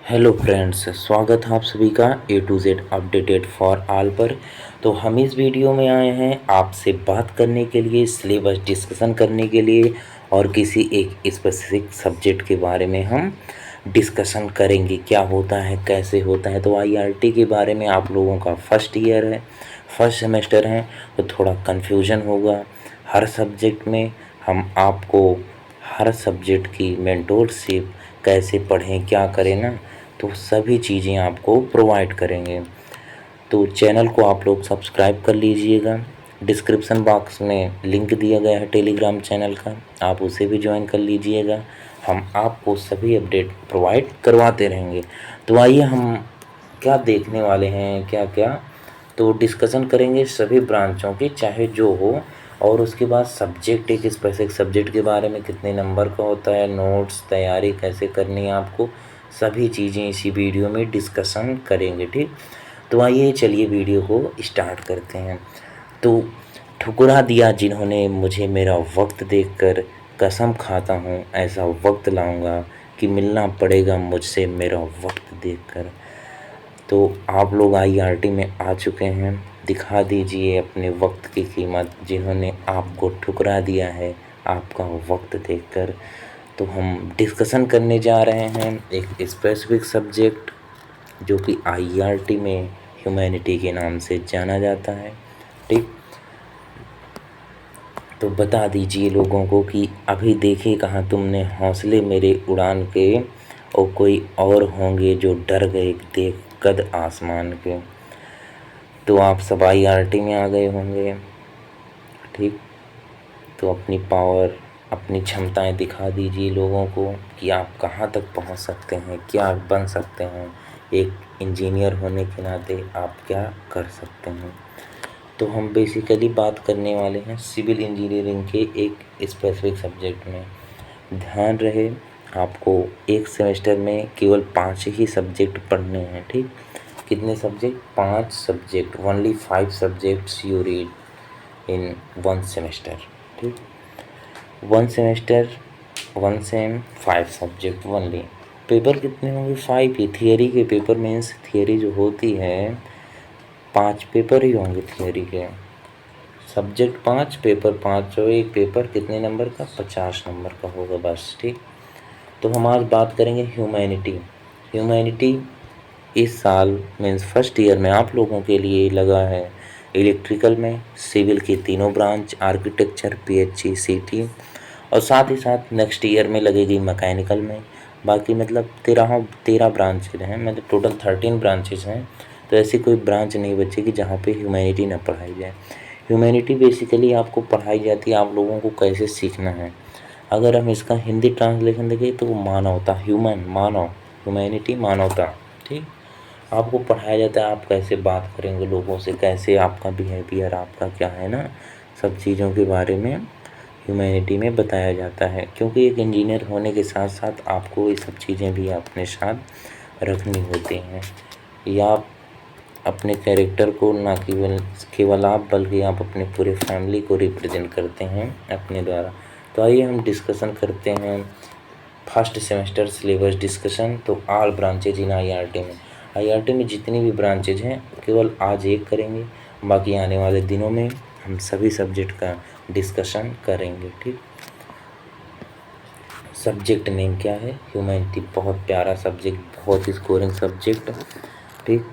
Hello friends, स्वागत है आप सभी का A to Z updated for all पर। तो हम इस वीडियो में आए हैं आपसे बात करने के लिए, सिलेबस डिस्कशन करने के लिए और किसी एक स्पेसिफिक सब्जेक्ट के बारे में हम डिस्कशन करेंगे। क्या होता है, कैसे होता है। तो आईआरटी के बारे में आप लोगों का फर्स्ट ईयर है, फर्स्ट सेमेस्टर है, तो थोड़ा कन्फ्यूजन होगा। हर सब्जेक्ट में हम आपको हर सब्जेक्ट की मेंटोरशिप कैसे पढ़ें, क्या करें ना, तो सभी चीज़ें आपको प्रोवाइड करेंगे। तो चैनल को आप लोग सब्सक्राइब कर लीजिएगा। डिस्क्रिप्शन बॉक्स में लिंक दिया गया है टेलीग्राम चैनल का, आप उसे भी ज्वाइन कर लीजिएगा। हम आपको सभी अपडेट प्रोवाइड करवाते रहेंगे। तो आइए हम क्या देखने वाले हैं, क्या क्या तो डिस्कशन करेंगे सभी ब्रांचों की, चाहे जो हो। और उसके बाद सब्जेक्ट, एक स्पेसिफिक सब्जेक्ट के बारे में कितने नंबर का होता है, नोट्स तैयारी कैसे करनी है आपको, सभी चीज़ें इसी वीडियो में डिस्कशन करेंगे। ठीक, तो आइए चलिए वीडियो को स्टार्ट करते हैं। तो ठुकरा दिया जिन्होंने मुझे, मेरा वक्त देखकर कसम खाता हूँ ऐसा वक्त लाऊंगा कि मिलना पड़ेगा मुझसे मेरा वक्त देखकर। तो आप लोग आईआरटी में आ चुके हैं, दिखा दीजिए अपने वक्त की कीमत जिन्होंने आपको ठुकरा दिया है आपका वक्त देखकर। तो हम डिस्कशन करने जा रहे हैं एक स्पेसिफिक सब्जेक्ट जो कि आईआरटी में ह्यूमैनिटी के नाम से जाना जाता है। ठीक, तो बता दीजिए लोगों को कि अभी देखे कहाँ तुमने हौसले मेरे उड़ान के, और कोई और होंगे जो डर गए देख कद आसमान के। तो आप सब आईआरटी में आ गए होंगे। ठीक, तो अपनी पावर, अपनी क्षमताएं दिखा दीजिए लोगों को कि आप कहाँ तक पहुँच सकते हैं, क्या बन सकते हैं। एक इंजीनियर होने के नाते आप क्या कर सकते हैं। तो हम बेसिकली बात करने वाले हैं सिविल इंजीनियरिंग के एक स्पेसिफिक सब्जेक्ट में। ध्यान रहे आपको एक सेमेस्टर में केवल 5 ही सब्जेक्ट पढ़ने हैं। ठीक, कितने subject? 5 subject, only 5 subjects you read in one semester. ठीक, one semester, one sem, 5 subject only. Paper कितने होंगे? 5 ही। थियरी के पेपर मीन्स थियरी जो होती है 5 पेपर ही होंगे थियरी के। सब्जेक्ट 5, पेपर 5, तो एक पेपर कितने नंबर का? 50 नंबर का होगा बस। ठीक, तो हम आज बात करेंगे ह्यूमैनिटी। ह्यूमैनिटी इस साल मीन्स फर्स्ट ईयर में आप लोगों के लिए लगा है इलेक्ट्रिकल में, सिविल की तीनों ब्रांच, आर्किटेक्चर, पीएचई, सीटी, और साथ ही साथ नेक्स्ट ईयर में लगेगी मैकेनिकल में। बाकी मतलब 13 ब्रांचेज हैं, मतलब टोटल 13 ब्रांचेज हैं। तो ऐसी कोई ब्रांच नहीं बचेगी जहाँ पे ह्यूमैनिटी ना पढ़ाई जाए। ह्यूमैनिटी बेसिकली आपको पढ़ाई जाती है आप लोगों को कैसे सीखना है। अगर हम इसका हिंदी ट्रांसलेशन देखें तो मानवता, ह्यूमन मानव, ह्यूमैनिटी मानवता। ठीक, आपको पढ़ाया जाता है आप कैसे बात करेंगे लोगों से, कैसे आपका बिहेवियर, आपका क्या है ना, सब चीज़ों के बारे में ह्यूमैनिटी में बताया जाता है। क्योंकि एक इंजीनियर होने के साथ साथ आपको ये सब चीज़ें भी अपने साथ रखनी होती हैं। या आप अपने कैरेक्टर को ना केवल केवल आप, बल्कि आप अपने पूरे फैमिली को रिप्रेजेंट करते हैं अपने द्वारा। तो आइए हम डिस्कशन करते हैं फर्स्ट सेमेस्टर सिलेबस डिस्कशन। तो ऑल ब्रांचेज इन आईआरटी में, आईआरटी में जितनी भी ब्रांचेज हैं केवल आज एक करेंगे, बाकी आने वाले दिनों में हम सभी सब्जेक्ट का डिस्कशन करेंगे। ठीक, सब्जेक्ट नेम क्या है? ह्यूमैनिटी, बहुत प्यारा सब्जेक्ट, बहुत स्कोरिंग सब्जेक्ट। ठीक,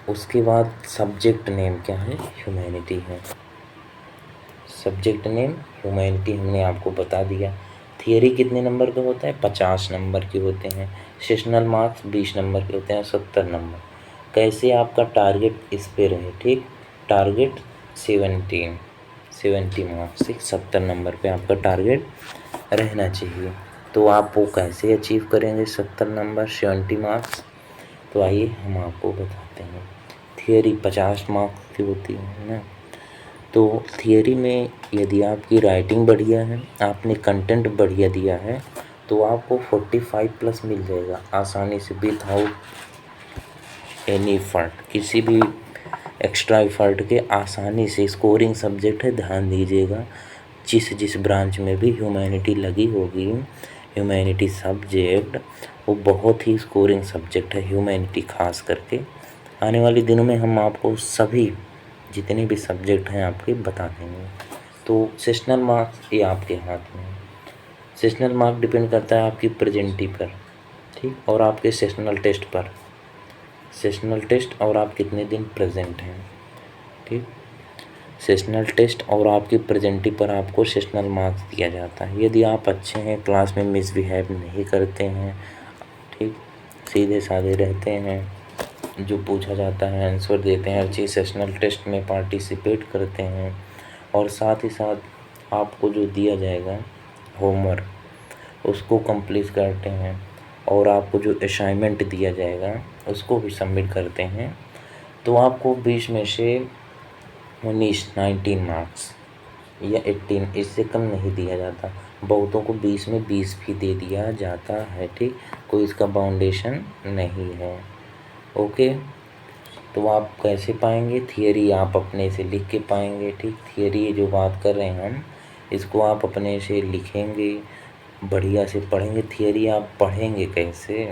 उसके बाद सब्जेक्ट नेम क्या है? ह्यूमैनिटी है। सब्जेक्ट नेम ह्यूमैनिटी हमने आपको बता दिया। थियरी कितने नंबर का होता है? 50 नंबर के होते हैं। सेशनल मार्क्स 20 नंबर के होते हैं, 70 नंबर। कैसे आपका टारगेट इस पे रहे? ठीक, टारगेट 70 मार्क्स, 70 नंबर पे आपका टारगेट रहना चाहिए। तो आप वो कैसे अचीव करेंगे 70 नंबर, 70 मार्क्स? तो आइए हम आपको बताते हैं। थियरी 50 मार्क्स की होती है ना। तो थियरी में यदि आपकी राइटिंग बढ़िया है, आपने कंटेंट बढ़िया दिया है, तो आपको 45 प्लस मिल जाएगा आसानी से, विदाउट एनी एफर्ट, किसी भी एक्स्ट्रा एफर्ट के आसानी से। स्कोरिंग सब्जेक्ट है, ध्यान दीजिएगा। जिस जिस ब्रांच में भी ह्यूमैनिटी लगी होगी, ह्यूमैनिटी सब्जेक्ट वो बहुत ही स्कोरिंग सब्जेक्ट है, ह्यूमैनिटी खास करके। आने वाले दिनों में हम आपको सभी जितने भी सब्जेक्ट हैं आपके बता देंगे। तो सेशनल मार्क्स ये आपके हाथ में है। सेशनल मार्क डिपेंड करता है आपकी प्रेजेंटी पर, ठीक, और आपके सेशनल टेस्ट पर। सेशनल टेस्ट और आप कितने दिन प्रेजेंट हैं, ठीक। सेशनल टेस्ट और आपकी प्रेजेंटी पर आपको सेशनल मार्क्स दिया जाता है। यदि आप अच्छे हैं, क्लास में मिसबिहेव नहीं करते हैं, ठीक, सीधे साधे रहते हैं, जो पूछा जाता है आंसर देते हैं, हर चीज़ सेशनल टेस्ट में पार्टिसिपेट करते हैं, और साथ ही साथ आपको जो दिया जाएगा होमवर्क उसको कंप्लीट करते हैं, और आपको जो असाइनमेंट दिया जाएगा उसको भी सबमिट करते हैं, तो आपको 20 में से 19 मार्क्स या 18, इससे कम नहीं दिया जाता। बहुतों को 20 में 20 भी दे दिया जाता है, ठीक, कोई इसका बाउंडेशन नहीं है। ओके, तो आप कैसे पाएंगे? थियरी आप अपने से लिख के पाएंगे, ठीक। थियरी जो बात कर रहे हैं हम, इसको आप अपने से लिखेंगे, बढ़िया से पढ़ेंगे। थियरी आप पढ़ेंगे कैसे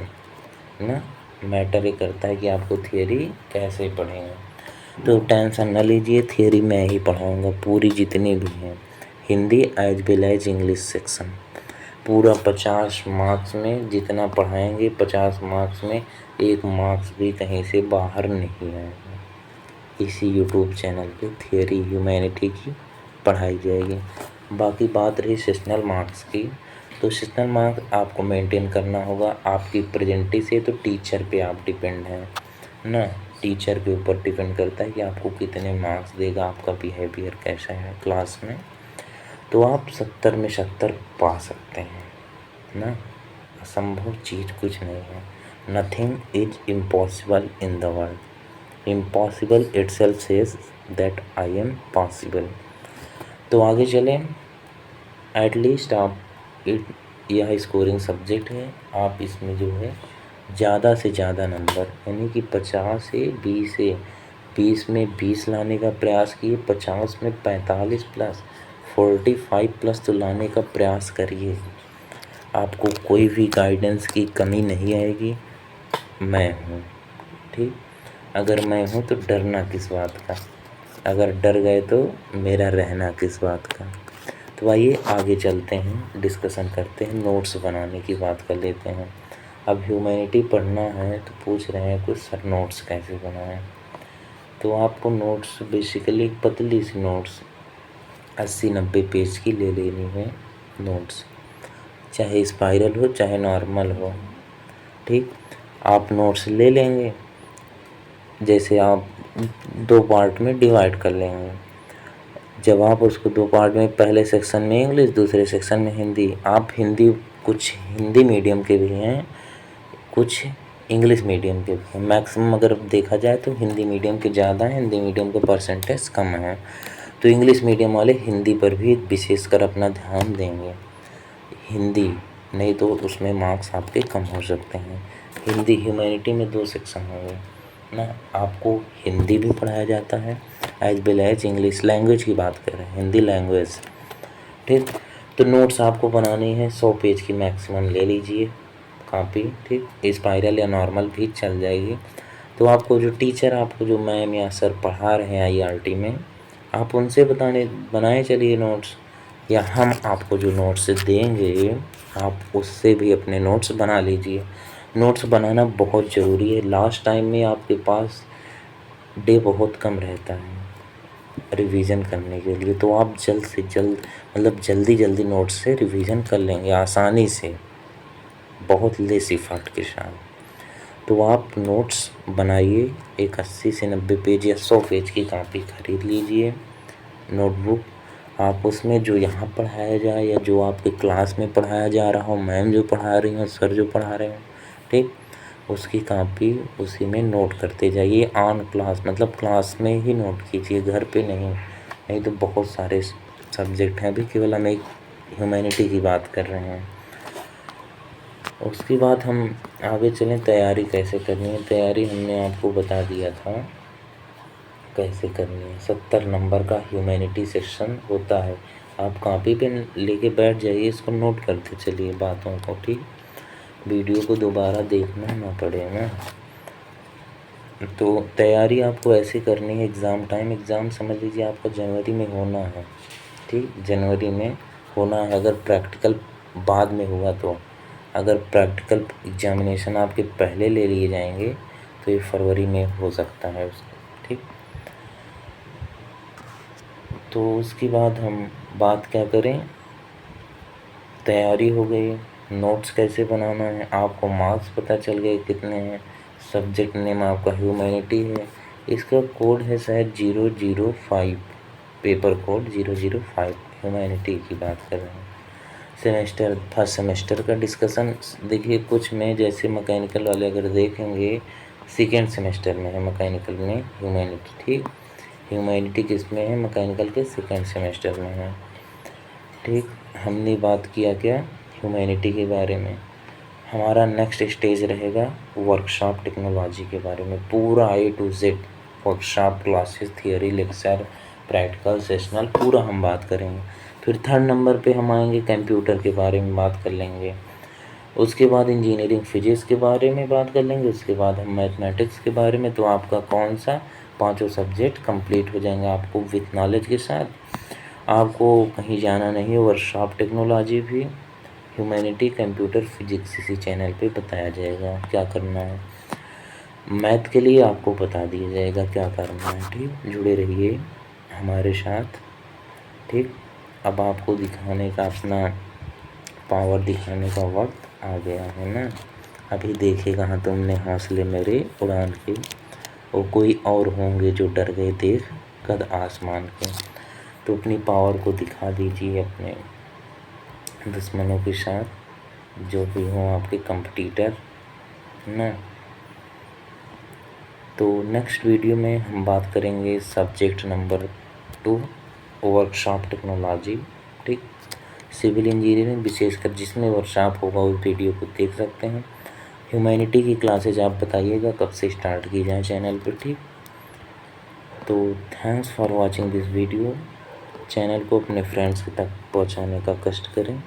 ना, मैटर ये करता है कि आपको थियरी कैसे पढ़ेंगे। तो टेंशन न लीजिए, थियरी मैं ही पढ़ाऊँगा पूरी जितनी भी हैं, Hindi as well as English section, पूरा 50 मार्क्स में जितना पढ़ाएंगे, 50 मार्क्स में 1 मार्क्स भी कहीं से बाहर नहीं आएगा। इसी यूट्यूब चैनल पे थियरी ह्यूमैनिटी की पढ़ाई जाएगी। बाकी बात रही सेशनल मार्क्स की, तो सेशनल मार्क्स आपको मेंटेन करना होगा आपकी प्रेजेंटी से। तो टीचर पे आप डिपेंड हैं ना, टीचर के ऊपर डिपेंड करता है कि आपको कितने मार्क्स देगा, आपका बिहेवियर कैसा है क्लास में। तो आप 70 में 70 पा सकते हैं ना, असंभव चीज़ कुछ नहीं है। Nothing is impossible in the world, impossible itself says that I am possible. तो आगे चलें, एटलीस्ट आप यह स्कोरिंग सब्जेक्ट है, आप इसमें जो है ज़्यादा से ज़्यादा नंबर, यानी कि 50 से 20 से 20 में 20 लाने का प्रयास किए, 50 में 45 प्लस 45 प्लस तो लाने का प्रयास करिए। आपको कोई भी गाइडेंस की कमी नहीं आएगी, मैं हूँ, ठीक। अगर मैं हूँ तो डरना किस बात का, अगर डर गए तो मेरा रहना किस बात का। तो आइए आगे चलते हैं, डिस्कशन करते हैं, नोट्स बनाने की बात कर लेते हैं। अब ह्यूमैनिटी पढ़ना है तो पूछ रहे हैं कुछ सर नोट्स कैसे बनाएं। तो आपको नोट्स बेसिकली पतली सी नोट्स 80-90 पेज की ले लेनी है नोट्स, चाहे स्पाइरल हो चाहे नॉर्मल हो, ठीक। आप नोट्स ले लेंगे, जैसे आप 2 पार्ट में डिवाइड कर लेंगे। जब आप उसको 2 पार्ट में, पहले सेक्शन में इंग्लिश, दूसरे सेक्शन में हिंदी, आप हिंदी, कुछ हिंदी मीडियम के भी हैं, कुछ इंग्लिश मीडियम के भी हैं। मैक्सिमम अगर देखा जाए तो हिंदी मीडियम के ज़्यादा हैं, हिंदी मीडियम का परसेंटेज कम है। तो इंग्लिश मीडियम वाले हिंदी पर भी विशेषकर अपना ध्यान देंगे, हिंदी नहीं तो उसमें मार्क्स आपके कम हो सकते हैं। हिंदी ह्यूमैनिटी में 2 सेक्शन होंगे ना, आपको हिंदी भी पढ़ाया जाता है as well as English. Language की बात कर रहे हैं, हिंदी लैंग्वेज, ठीक। तो नोट्स आपको बनानी है, 100 पेज की मैक्सिमम ले लीजिए कॉपी, ठीक। स्पाइरल या नॉर्मल भी चल जाएगी। तो आपको जो टीचर, आपको जो मैम या सर पढ़ा रहे हैं IRT में, आप उनसे बनाए चलिए नोट्स, या हम आपको जो नोट्स देंगे आप उससे भी अपने नोट्स बना लीजिए। नोट्स बनाना बहुत ज़रूरी है। लास्ट टाइम में आपके पास डे बहुत कम रहता है रिवीजन करने के लिए, तो आप जल्द से जल्द, मतलब जल्दी नोट्स से रिवीजन कर लेंगे आसानी से, बहुत लेस इफ़र्ट के साथ। तो आप नोट्स बनाइए, एक 80 से 90 पेज या 100 पेज की कॉपी खरीद लीजिए, नोटबुक। आप उसमें जो यहाँ पढ़ाया जाए या जो आपके क्लास में पढ़ाया जा रहा हो, मैम जो पढ़ा रही हो, सर जो पढ़ा रहे हो, ठीक, उसकी कॉपी उसी में नोट करते जाइए। ऑन क्लास, मतलब क्लास में ही नोट कीजिए, घर पे नहीं तो बहुत सारे सब्जेक्ट हैं, अभी केवल हम एक ह्यूमैनिटी की बात कर रहे हैं। उसके बाद हम आगे चलें, तैयारी कैसे करनी है। तैयारी हमने आपको बता दिया था कैसे करनी है। 70 नंबर का ह्यूमैनिटी सेक्शन होता है, आप कॉपी पेन लेके बैठ जाइए, इसको नोट करते चलिए बातों को, ठीक। वीडियो को दोबारा देखना ना पड़े ना। तो तैयारी आपको ऐसे करनी है, एग्ज़ाम समझ लीजिए आपका जनवरी में होना है, ठीक, जनवरी में होना है। अगर प्रैक्टिकल बाद में हुआ तो, अगर प्रैक्टिकल एग्जामिनेशन आपके पहले ले लिए जाएंगे तो ये फरवरी में हो सकता है उसका, ठीक। तो उसके बाद हम बात क्या करें, तैयारी हो गई, नोट्स कैसे बनाना है, आपको मार्क्स पता चल गए कितने हैं, सब्जेक्ट नेम आपका ह्यूमैनिटी है, इसका कोड है शायद 005, पेपर कोड 005, ह्यूमैनिटी की बात कर रहे हैं। सेमेस्टर, फर्स्ट सेमेस्टर का डिस्कशन देखिए, कुछ में जैसे मैकेनिकल वाले अगर देखेंगे सेकेंड सेमेस्टर में है मैकेनिकल में ह्यूमैनिटी, ठीक। ह्यूमैनिटी किस में है, मैकेनिकल के सेकेंड सेमेस्टर में है, ठीक। हमने बात किया क्या, ह्यूमैनिटी के बारे में। हमारा नेक्स्ट स्टेज रहेगा वर्कशॉप टेक्नोलॉजी के बारे में, पूरा A to Z workshop, classes, theory, lecture, practical, sessional, पूरा हम बात करेंगे। फिर थर्ड नंबर पे हम आएंगे कंप्यूटर के बारे में बात कर लेंगे। उसके बाद इंजीनियरिंग फिजिक्स के बारे में बात कर लेंगे। उसके बाद हम मैथमेटिक्स के बारे में। तो आपका कौन सा, पांचों सब्जेक्ट कंप्लीट हो जाएंगे आपको विथ नॉलेज के साथ। आपको कहीं जाना नहीं है, वर्कशॉप टेक्नोलॉजी भी, ह्यूमैनिटी, कंप्यूटर, फिजिक्स इसी चैनल पे बताया जाएगा क्या करना है। मैथ के लिए आपको बता दिया जाएगा क्या करना है, ठीक। जुड़े रहिए हमारे साथ, ठीक। अब आपको दिखाने का, अपना पावर दिखाने का वक्त आ गया है ना। अभी देखे कहाँ तुमने हौसले मेरे उड़ान के, वो कोई और होंगे जो डर गए देख कद आसमान के। तो अपनी पावर को दिखा दीजिए अपने दुश्मनों के साथ, जो भी हों आपके कंपटीटर ना। तो नेक्स्ट वीडियो में हम बात करेंगे सब्जेक्ट नंबर 2 वर्कशॉप टेक्नोलॉजी, ठीक। सिविल इंजीनियरिंग विशेषकर जिसमें वर्कशॉप होगा उस वीडियो को देख सकते हैं। ह्यूमैनिटी की क्लासेज आप बताइएगा कब से स्टार्ट की जाए चैनल पर, ठीक। तो thanks for watching this video. Channel को अपने फ्रेंड्स तक पहुंचाने का कष्ट करें।